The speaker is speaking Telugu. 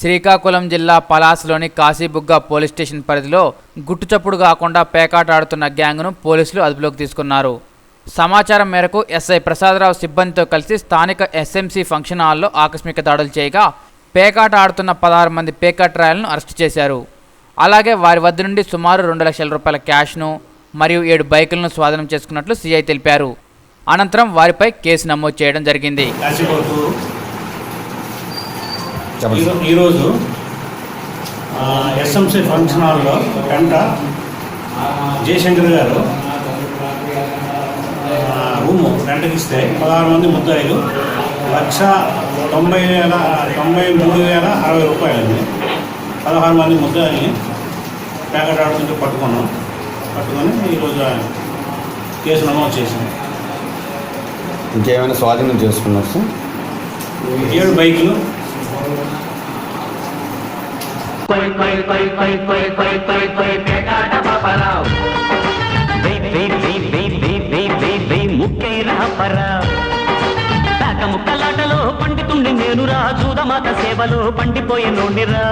శ్రీకాకుళం జిల్లా పలాసలోని కాశీబుగ్గ పోలీస్ స్టేషన్ పరిధిలో గుట్టుచప్పుడు కాకుండా పేకాట ఆడుతున్న గ్యాంగ్ను పోలీసులు అదుపులోకి తీసుకున్నారు. సమాచారం మేరకు ఎస్ఐ ప్రసాదరావు సిబ్బందితో కలిసి స్థానిక ఎస్ఎంసీ ఫంక్షన్ హాల్లో ఆకస్మిక దాడులు చేయగా పేకాట ఆడుతున్న 16 మంది పేకాటరాయలను అరెస్టు చేశారు. అలాగే వారి వద్ద నుండి సుమారు 2 లక్షల రూపాయల క్యాష్ను మరియు 7 బైకులను స్వాధీనం చేసుకున్నట్లు సిఐ తెలిపారు. అనంతరం వారిపై కేసు నమోదు చేయడం జరిగింది. ఈరోజు ఎస్ఎంసీ ఫంక్షన్ హాల్లో గంట జయశంకర్ గారు రూమ్ రెంట్కి ఇస్తే 16 మంది ముద్దాయిలు 1,93,060 రూపాయలండి. 16 మంది ముద్దాయిల్ని పేకాట ఆడుతుంటే పట్టుకొని ఈరోజు కేసు నమోదు చేసింది. ఇంకేమైనా స్వాధీనం చేసుకున్నారు సార్? 7 బైకులు, ముక్కలాటలో పండితుండి నేను రా, చూదమాత సేవలో పండిపోయే నోడిరా.